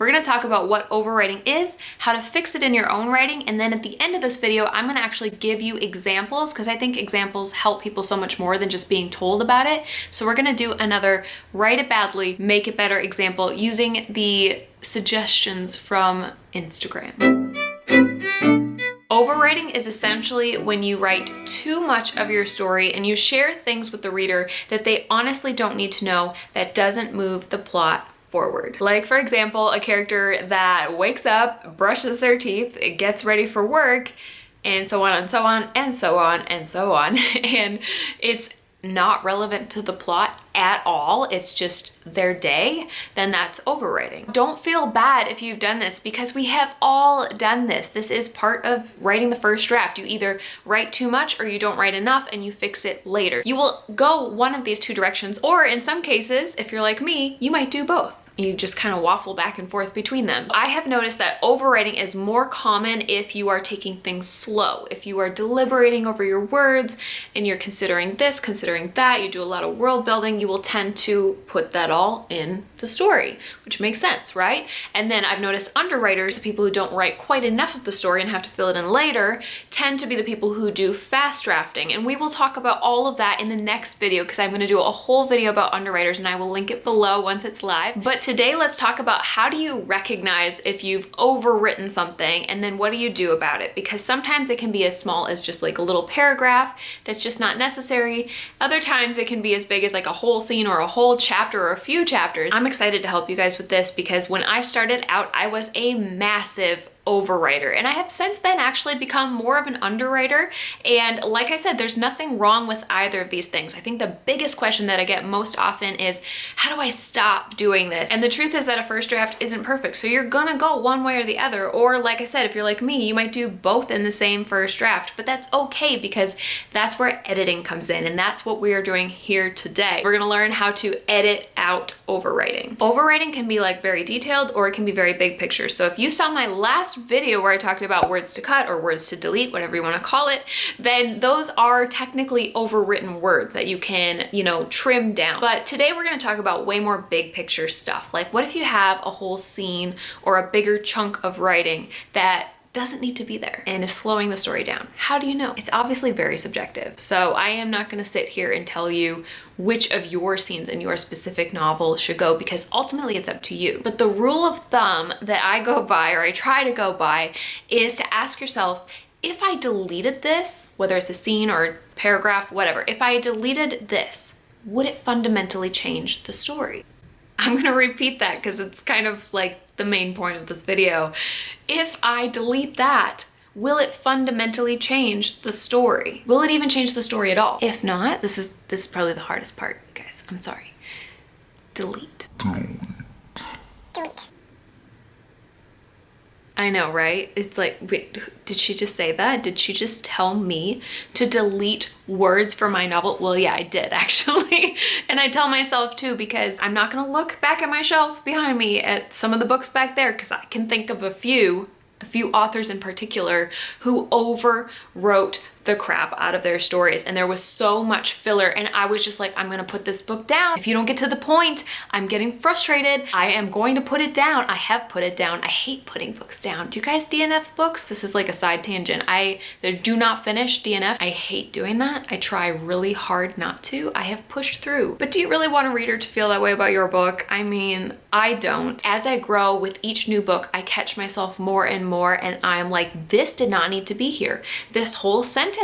We're gonna talk about what overwriting is, how to fix it in your own writing, and then at the end of this video, I'm gonna actually give you examples because I think examples help people so much more than just being told about it. So we're gonna do another write it badly, make it better example using the suggestions from Instagram. Overwriting is essentially when you write too much of your story and you share things with the reader that they honestly don't need to know, that doesn't move the plot forward. Like, for example, a character that wakes up, brushes their teeth, gets ready for work, and so on and so on and so on and so on. And it's not relevant to the plot at all, it's just their day, then that's overwriting. Don't feel bad if you've done this because we have all done this. This is part of writing the first draft. You either write too much or you don't write enough and you fix it later. You will go one of these two directions, or in some cases, if you're like me, you might do both. You just kind of waffle back and forth between them. I have noticed that overwriting is more common if you are taking things slow. If you are deliberating over your words and you're considering this, considering that, you do a lot of world building, you will tend to put that all in the story, which makes sense, right? And then I've noticed underwriters, the people who don't write quite enough of the story and have to fill it in later, tend to be the people who do fast drafting. And we will talk about all of that in the next video because I'm going to do a whole video about underwriters and I will link it below once it's live. But today, let's talk about how do you recognize if you've overwritten something and then what do you do about it? Because sometimes it can be as small as just like a little paragraph that's just not necessary. Other times it can be as big as like a whole scene or a whole chapter or a few chapters. I'm excited to help you guys with this because when I started out, I was a massive overwriter, and I have since then actually become more of an underwriter. And like I said, there's nothing wrong with either of these things. I think the biggest question that I get most often is, how do I stop doing this? And the truth is that a first draft isn't perfect, so you're gonna go one way or the other. Or like I said, if you're like me, you might do both in the same first draft, but that's okay because that's where editing comes in, and that's what we are doing here today. We're gonna learn how to edit out overwriting. Overwriting can be like very detailed or it can be very big picture. So if you saw my last video where I talked about words to cut or words to delete, whatever you want to call it, then those are technically overwritten words that you can, trim down. But today we're going to talk about way more big picture stuff. Like, what if you have a whole scene or a bigger chunk of writing that doesn't need to be there and is slowing the story down? How do you know? It's obviously very subjective. So I am not going to sit here and tell you which of your scenes in your specific novel should go because ultimately it's up to you. But the rule of thumb that I go by, or I try to go by, is to ask yourself, if I deleted this, whether it's a scene or a paragraph, whatever, if I deleted this, would it fundamentally change the story? I'm gonna repeat that because it's kind of like the main point of this video. If I delete that, will it fundamentally change the story? Will it even change the story at all? If not, this is probably the hardest part, guys. I'm sorry. Delete. Delete. I know, right? It's like, wait, did she just say that? Did she just tell me to delete words from my novel? Well, yeah, I did actually. And I tell myself too, because I'm not gonna look back at my shelf behind me at some of the books back there, because I can think of a few authors in particular who overwrote the crap out of their stories, and there was so much filler, and I was just like, I'm gonna put this book down. If you don't get to the point, I'm getting frustrated. I am going to put it down. I have put it down. I hate putting books down. Do you guys DNF books? This is like a side tangent. I do not finish DNF. I hate doing that. I try really hard not to. I have pushed through. But do you really want a reader to feel that way about your book? I mean, I don't. As I grow with each new book, I catch myself more and more, and I'm like, this did not need to be here. This whole sentence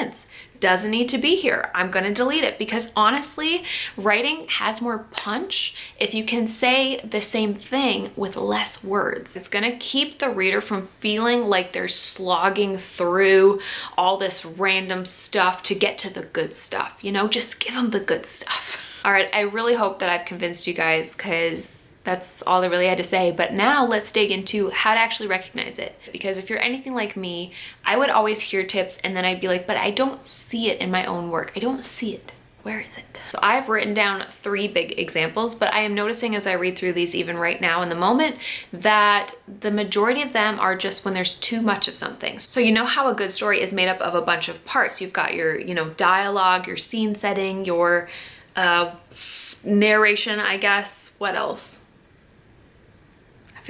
doesn't need to be here. I'm gonna delete it because honestly, writing has more punch if you can say the same thing with less words. It's gonna keep the reader from feeling like they're slogging through all this random stuff to get to the good stuff, just give them the good stuff. All right, I really hope that I've convinced you guys because that's all I really had to say. But now let's dig into how to actually recognize it. Because if you're anything like me, I would always hear tips and then I'd be like, but I don't see it in my own work. I don't see it. Where is it? So I've written down 3 big examples, but I am noticing as I read through these even right now in the moment that the majority of them are just when there's too much of something. So you know how a good story is made up of a bunch of parts. You've got your, dialogue, your scene setting, your narration, I guess. What else?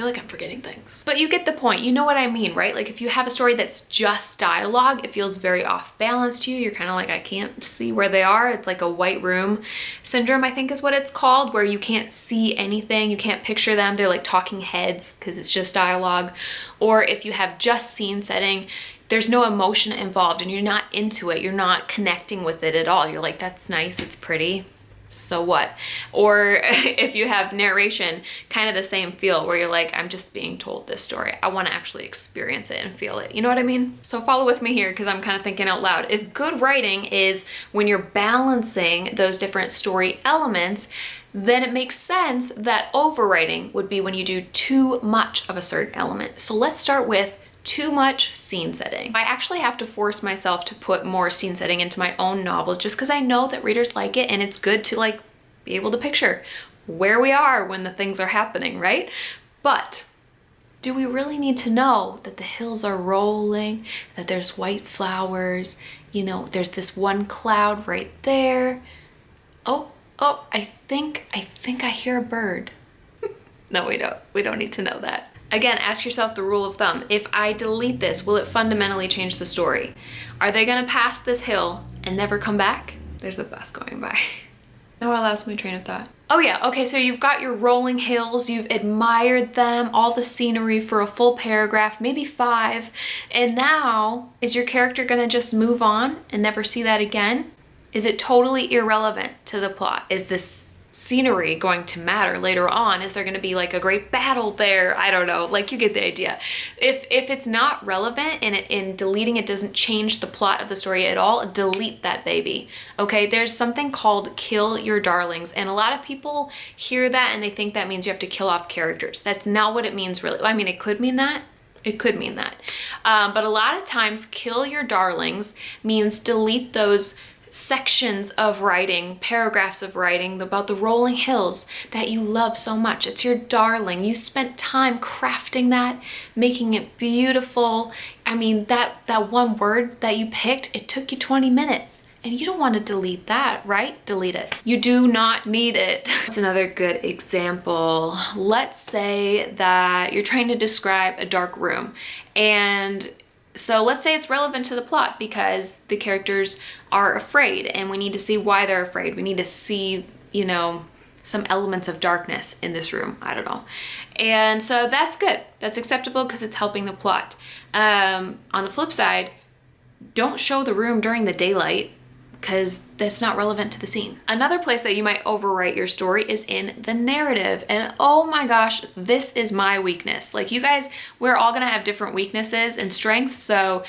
feel like I'm forgetting things. But you get the point. You know what I mean, right? Like if you have a story that's just dialogue, it feels very off balance to you. You're kind of like, I can't see where they are. It's like a white room syndrome, I think is what it's called, where you can't see anything. You can't picture them. They're like talking heads because it's just dialogue. Or if you have just scene setting, there's no emotion involved and you're not into it. You're not connecting with it at all. You're like, that's nice. It's pretty. So what? Or if you have narration, kind of the same feel where you're like, I'm just being told this story. I want to actually experience it and feel it. You know what I mean? So follow with me here because I'm kind of thinking out loud. If good writing is when you're balancing those different story elements, then it makes sense that overwriting would be when you do too much of a certain element. So let's start with too much scene setting. I actually have to force myself to put more scene setting into my own novels just because I know that readers like it and it's good to like be able to picture where we are when the things are happening, right? But do we really need to know that the hills are rolling, that there's white flowers, you know, there's this one cloud right there? Oh, I think I hear a bird. No, we don't. We don't need to know that. Again, ask yourself the rule of thumb. If I delete this, will it fundamentally change the story? Are they gonna pass this hill and never come back? There's a bus going by. Now I lost my train of thought. Oh yeah, okay, so you've got your rolling hills, you've admired them, all the scenery for a full paragraph, maybe 5, and now, is your character gonna just move on and never see that again? Is it totally irrelevant to the plot? Is this scenery going to matter later on? Is there going to be like a great battle there? I don't know, like you get the idea. If it's not relevant and in deleting it doesn't change the plot of the story at all, delete that baby. Okay, there's something called kill your darlings, and a lot of people hear that and they think that means you have to kill off characters. That's not what it means really. I mean, it could mean that. It could mean that. But a lot of times kill your darlings means delete those sections of writing, paragraphs of writing about the rolling hills that you love so much. It's your darling. You spent time crafting that, making it beautiful. I mean, that one word that you picked, it took you 20 minutes. And you don't want to delete that, right? Delete it. You do not need it. That's another good example. Let's say that you're trying to describe a dark room, and so let's say it's relevant to the plot because the characters are afraid and we need to see why they're afraid. We need to see, you know, some elements of darkness in this room. I don't know. And so that's good. That's acceptable because it's helping the plot. On the flip side, don't show the room during the daylight because that's not relevant to the scene. Another place that you might overwrite your story is in the narrative. And oh my gosh, this is my weakness. Like you guys, we're all gonna have different weaknesses and strengths, so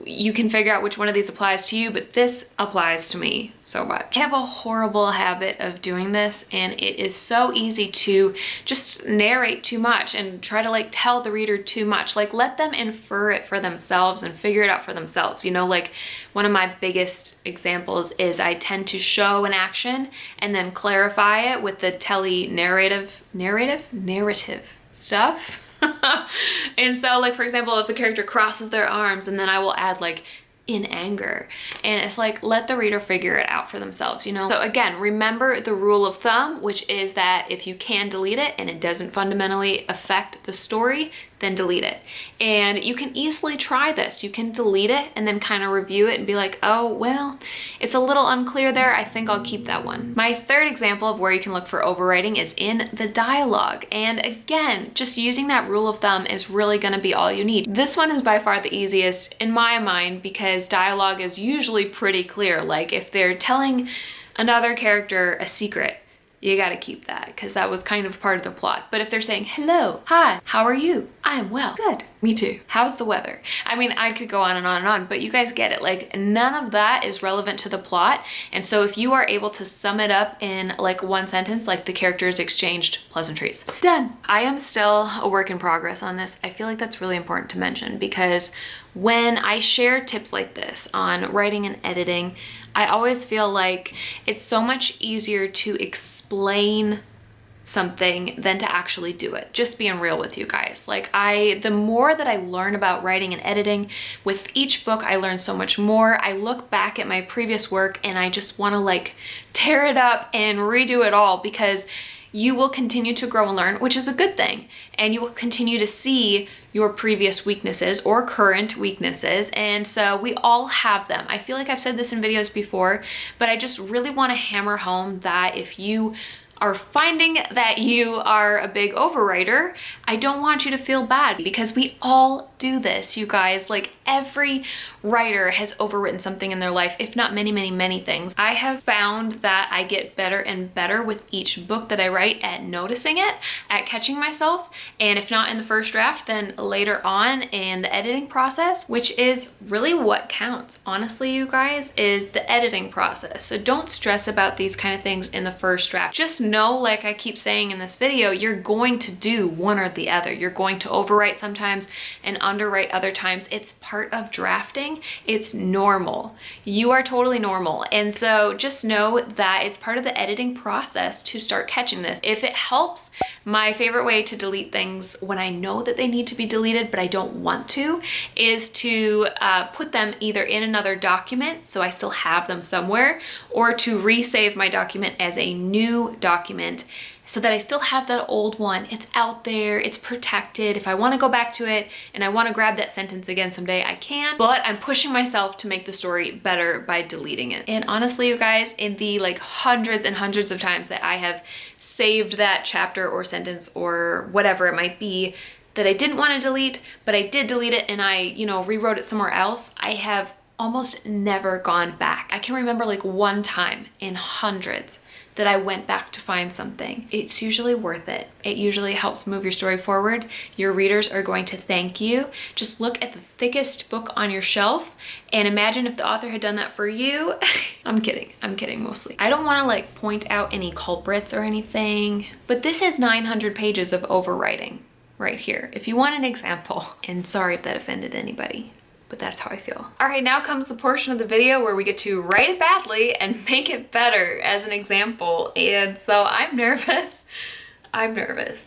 you can figure out which one of these applies to you, but this applies to me so much. I have a horrible habit of doing this, and it is so easy to just narrate too much and try to like tell the reader too much. Like let them infer it for themselves and figure it out for themselves. You know, like one of my biggest examples is I tend to show an action and then clarify it with the narrative stuff. And so like, for example, if a character crosses their arms and then I will add like in anger, and it's like, let the reader figure it out for themselves, you know? So again, remember the rule of thumb, which is that if you can delete it and it doesn't fundamentally affect the story, then delete it. And you can easily try this. You can delete it and then kind of review it and be like, oh, well, it's a little unclear there. I think I'll keep that one. My third example of where you can look for overwriting is in the dialogue. And again, just using that rule of thumb is really gonna be all you need. This one is by far the easiest in my mind because dialogue is usually pretty clear. Like if they're telling another character a secret, you gotta keep that because that was kind of part of the plot. But if they're saying, hello, hi, how are you? I am well. Good. Me too. How's the weather? I mean, I could go on and on and on, but you guys get it. Like none of that is relevant to the plot. And so if you are able to sum it up in like one sentence, like the characters exchanged pleasantries, done. I am still a work in progress on this. I feel like that's really important to mention because when I share tips like this on writing and editing, I always feel like it's so much easier to explain something than to actually do it. Just being real with you guys. Like the more that I learn about writing and editing, with each book I learn so much more. I look back at my previous work and I just want to like tear it up and redo it all because you will continue to grow and learn, which is a good thing. And you will continue to see your previous weaknesses or current weaknesses. And so we all have them. I feel like I've said this in videos before, but I just really want to hammer home that if you are finding that you are a big overwriter, I don't want you to feel bad, because we all do this, you guys. Like, every writer has overwritten something in their life, if not many, many, many things. I have found that I get better and better with each book that I write at noticing it, at catching myself, and if not in the first draft, then later on in the editing process, which is really what counts. Honestly, you guys, is the editing process. So don't stress about these kind of things in the first draft. Just know, like I keep saying in this video, you're going to do one or the other. You're going to overwrite sometimes and underwrite other times. It's part of drafting. It's normal. You are totally normal. And so just know that it's part of the editing process to start catching this. If it helps, my favorite way to delete things when I know that they need to be deleted but I don't want to, is to put them either in another document so I still have them somewhere, or to resave my document as a new document so that I still have that old one. It's out there, it's protected. If I want to go back to it and I want to grab that sentence again someday, I can, but I'm pushing myself to make the story better by deleting it. And honestly, you guys, in the like hundreds and hundreds of times that I have saved that chapter or sentence or whatever it might be that I didn't want to delete, but I did delete it and I, you know, rewrote it somewhere else, I have almost never gone back. I can remember like one time in hundreds that I went back to find something. It's usually worth it. It usually helps move your story forward. Your readers are going to thank you. Just look at the thickest book on your shelf and imagine if the author had done that for you. I'm kidding mostly. I don't wanna like point out any culprits or anything, but this is 900 pages of overwriting right here, if you want an example. And sorry if that offended anybody, but that's how I feel. All right, now comes the portion of the video where we get to write it badly and make it better as an example. And so I'm nervous.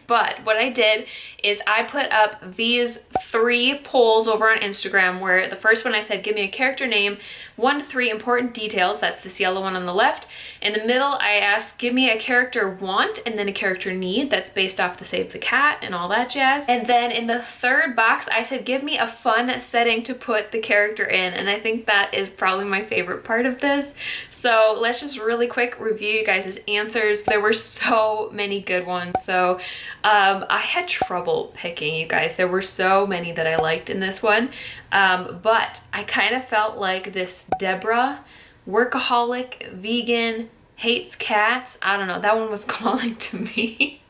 But what I did is I put up these 3 polls over on Instagram, where the first one I said, give me a character name, 1 to 3 important details. That's this yellow one on the left. In the middle, I asked, give me a character want and then a character need. That's based off the Save the Cat and all that jazz. And then in the third box, I said, give me a fun setting to put the character in. And I think that is probably my favorite part of this. So let's just really quick review you guys' answers. There were so many good ones. So I had trouble picking, you guys. There were so many that I liked in this one. But I kind of felt like this Deborah, workaholic, vegan, hates cats. I don't know, that one was calling to me.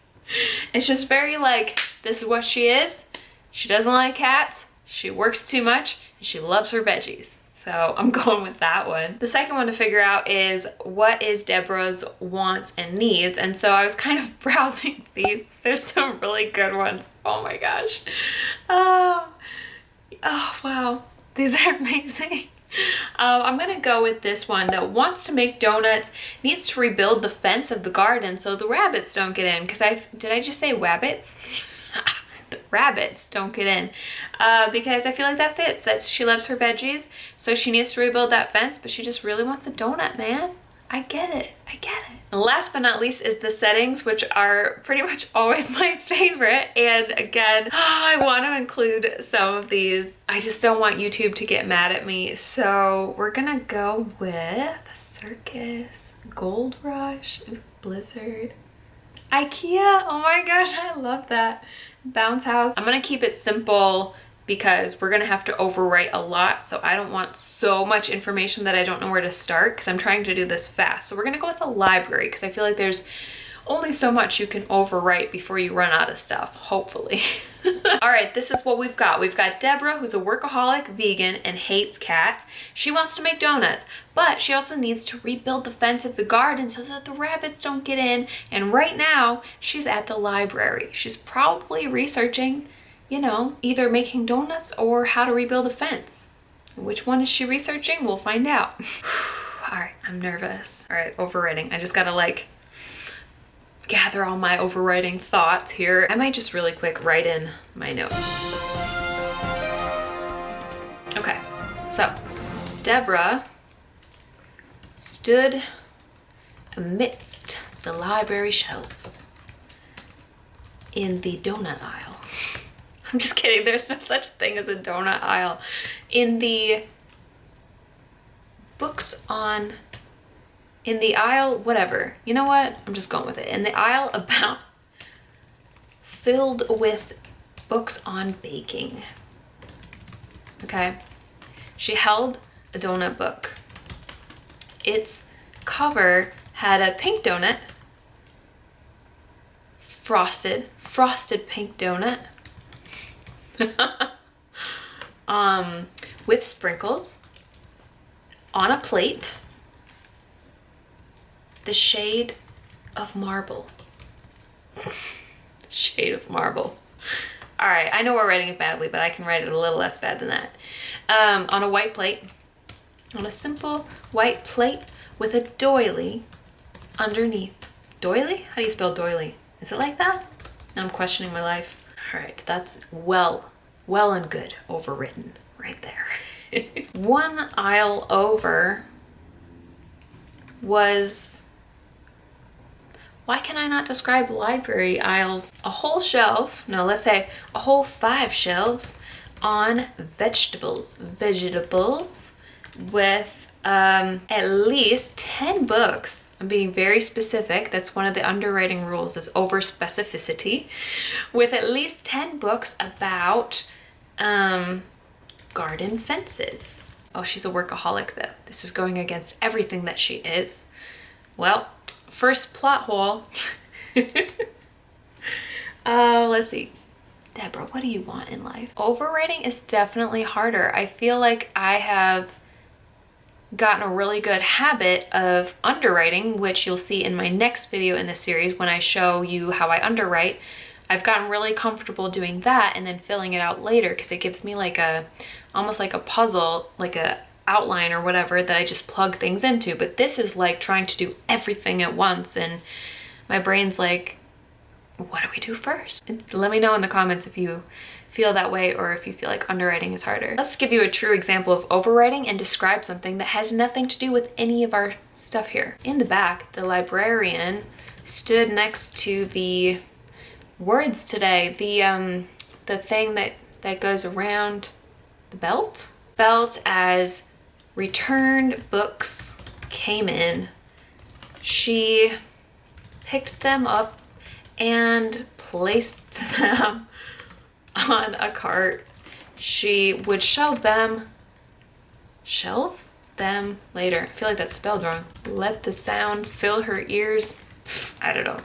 It's just very like, this is what she is. She doesn't like cats, she works too much, and she loves her veggies. So I'm going with that one. The second one to figure out is, what is Deborah's wants and needs? And so I was kind of browsing these. There's some really good ones. Oh my gosh. Oh wow. These are amazing. I'm gonna go with this one that wants to make donuts, needs to rebuild the fence of the garden so the rabbits don't get in. Because did I just say wabbits? The rabbits don't get in, because I feel like that fits. That she loves her veggies, so she needs to rebuild that fence, but she just really wants a donut, man. I get it. And last but not least is the settings, which are pretty much always my favorite. And again, I want to include some of these. I just don't want YouTube to get mad at me. So we're gonna go with circus, gold rush, blizzard, IKEA. Oh my gosh, I love that. Bounce house. I'm gonna keep it simple because we're gonna have to overwrite a lot, so I don't want so much information that I don't know where to start, because I'm trying to do this fast. So we're gonna go with a library, because I feel like there's only so much you can overwrite before you run out of stuff, hopefully. All right, this is what we've got. We've got Deborah, who's a workaholic, vegan, and hates cats. She wants to make donuts, but she also needs to rebuild the fence of the garden so that the rabbits don't get in. And right now, she's at the library. She's probably researching, you know, either making donuts or how to rebuild a fence. Which one is she researching? We'll find out. All right, I'm nervous. All right, overwriting. I just gotta like gather all my overwriting thoughts here. I might just really quick write in my notes. Okay, so Deborah stood amidst the library shelves. in the donut aisle. I'm just kidding, there's no such thing as a donut aisle. In the in the aisle, whatever. You know what? I'm just going with it. In the aisle about, filled with books on baking. Okay? She held a donut book. Its cover had a pink donut, frosted pink donut, with sprinkles on a plate, the shade of marble. Shade of marble. All right, I know we're writing it badly, but I can write it a little less bad than that. On a white plate, on a simple white plate with a doily underneath. Doily? How do you spell doily? Is it like that? Now I'm questioning my life. All right, that's well and good overwritten right there. One aisle over was, why can I not describe library aisles? A whole shelf, no, let's say a whole 5 shelves on vegetables with at least 10 books. I'm being very specific. That's one of the underwriting rules, is over specificity. With at least 10 books about garden fences. Oh, she's a workaholic though. This is going against everything that she is. Well, first plot hole. Let's see. Deborah, what do you want in life? Overwriting is definitely harder. I feel like I have gotten a really good habit of underwriting, which you'll see in my next video in this series when I show you how I underwrite. I've gotten really comfortable doing that and then filling it out later, because it gives me like almost like a puzzle, like a outline or whatever that I just plug things into. But this is like trying to do everything at once, and my brain's like, what do we do first? Let me know in the comments if you feel that way or if you feel like underwriting is harder. Let's give you a true example of overwriting and describe something that has nothing to do with any of our stuff here. In the back, the librarian stood next to the words today, the thing that goes around the belt as returned books came in. She picked them up and placed them on a cart. She would shelve them later. I feel like that's spelled wrong. Let the sound fill her ears. I don't know.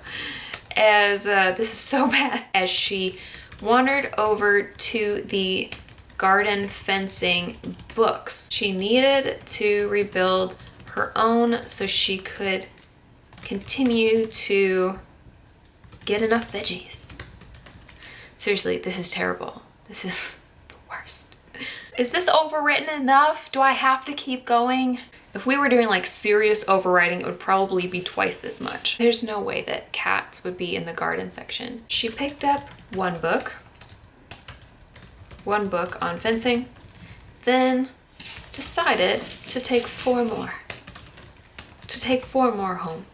As this is so bad. As she wandered over to the garden fencing books, she needed to rebuild her own so she could continue to get enough veggies. Seriously, this is terrible. This is the worst. Is this overwritten enough? Do I have to keep going? If we were doing like serious overwriting, it would probably be twice this much. There's no way that cats would be in the garden section. She picked up one book on fencing, then decided to take 4 more. To take 4 more home,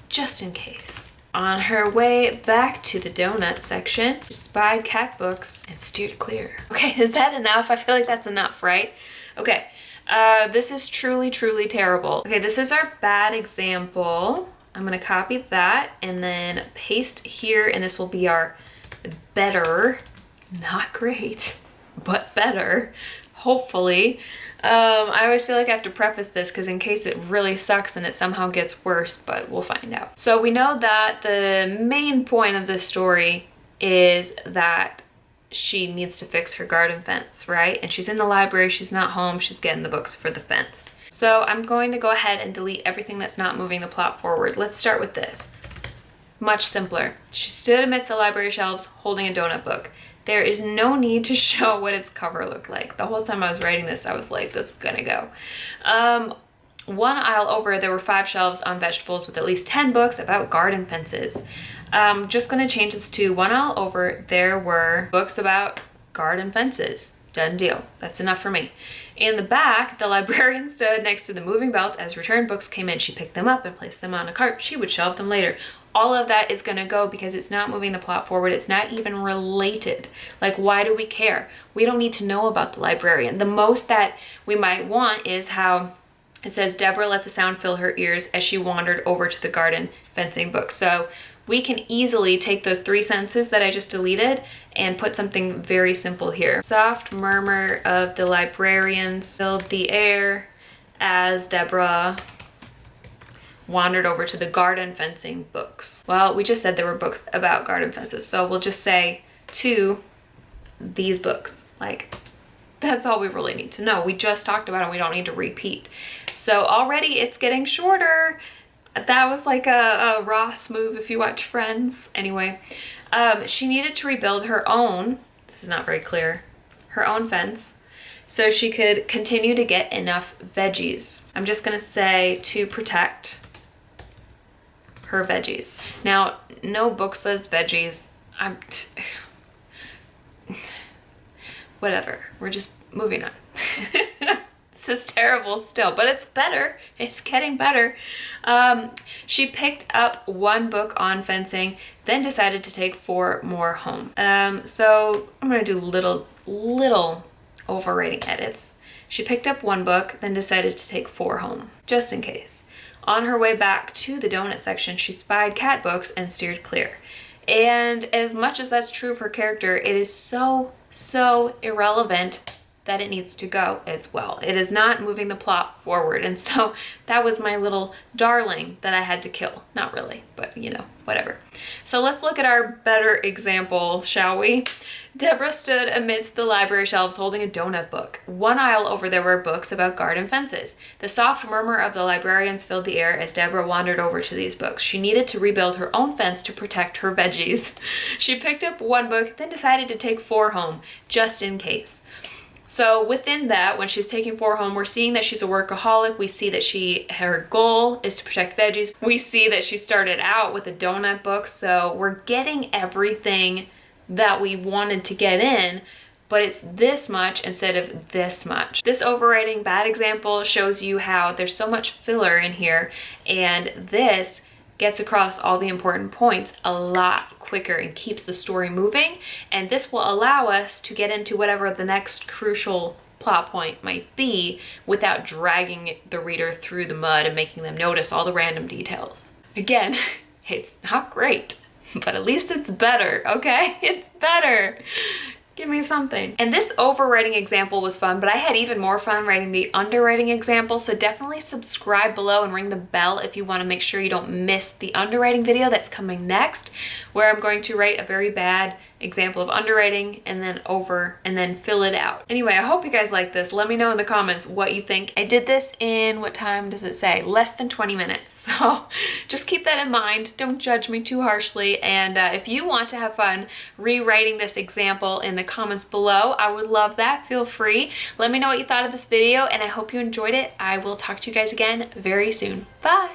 just in case. On her way back to the donut section, she spied cat books and steered clear. Okay, is that enough? I feel like that's enough, right? Okay, this is truly terrible. Okay, this is our bad example. I'm gonna copy that and then paste here, and this will be our better, not great, but better, hopefully. I always feel like I have to preface this because in case it really sucks and it somehow gets worse, but we'll find out. So we know that the main point of this story is that she needs to fix her garden fence, right? And she's in the library, she's not home, she's getting the books for the fence. So I'm going to go ahead and delete everything that's not moving the plot forward. Let's start with this. Much simpler. She stood amidst the library shelves holding a donut book. There is no need to show what its cover looked like. The whole time I was writing this, I was like, this is gonna go. One aisle over, there were 5 shelves on vegetables with at least 10 books about garden fences. Just gonna change this to one aisle over, there were books about garden fences. Done deal. That's enough for me. In the back, the librarian stood next to the moving belt. As returned books came in, she picked them up and placed them on a cart. She would shelve them later. All of that is going to go because it's not moving the plot forward. It's not even related. Like, why do we care? We don't need to know about the librarian. The most that we might want is how it says, Deborah let the sound fill her ears as she wandered over to the garden fencing book. So we can easily take those 3 sentences that I just deleted and put something very simple here. Soft murmur of the librarians filled the air as Deborah wandered over to the garden fencing books. Well, we just said there were books about garden fences, so we'll just say to these books. Like, that's all we really need to know. We just talked about it, we don't need to repeat. So already it's getting shorter. That was like a Ross move if you watch Friends. Anyway, she needed to rebuild her own, this is not very clear, her own fence so she could continue to get enough veggies. I'm just gonna say to protect her veggies. Now, no book says veggies. Whatever, we're just moving on. This is terrible still, but it's better. It's getting better. She picked up 1 book on fencing, then decided to take 4 more home. So I'm gonna do little overwriting edits. She picked up 1 book, then decided to take 4 home, just in case. On her way back to the donut section, she spied cat books and steered clear. And as much as that's true of her character, it is so irrelevant that it needs to go as well. It is not moving the plot forward. And so that was my little darling that I had to kill. Not really, but you know, whatever. So let's look at our better example, shall we? Deborah stood amidst the library shelves holding a donut book. 1 aisle over there were books about garden fences. The soft murmur of the librarians filled the air as Deborah wandered over to these books. She needed to rebuild her own fence to protect her veggies. She picked up 1 book, then decided to take 4 home, just in case. So within that, when she's taking 4 home, we're seeing that she's a workaholic. We see that her goal is to protect veggies. We see that she started out with a donut book. So we're getting everything that we wanted to get in, but it's this much instead of this much. This overwriting bad example shows you how there's so much filler in here, and this gets across all the important points a lot quicker and keeps the story moving. And this will allow us to get into whatever the next crucial plot point might be without dragging the reader through the mud and making them notice all the random details. Again, it's not great, but at least it's better, okay? It's better. Give me something. And this overwriting example was fun, but I had even more fun writing the underwriting example. So definitely subscribe below and ring the bell if you want to make sure you don't miss the underwriting video that's coming next, where I'm going to write a very bad example of underwriting and then fill it out. Anyway, I hope you guys like this. Let me know in the comments what you think. I did this in, what time does it say? Less than 20 minutes. So just keep that in mind. Don't judge me too harshly. And if you want to have fun rewriting this example in the comments below, I would love that. Feel free. Let me know what you thought of this video, and I hope you enjoyed it. I will talk to you guys again very soon. Bye.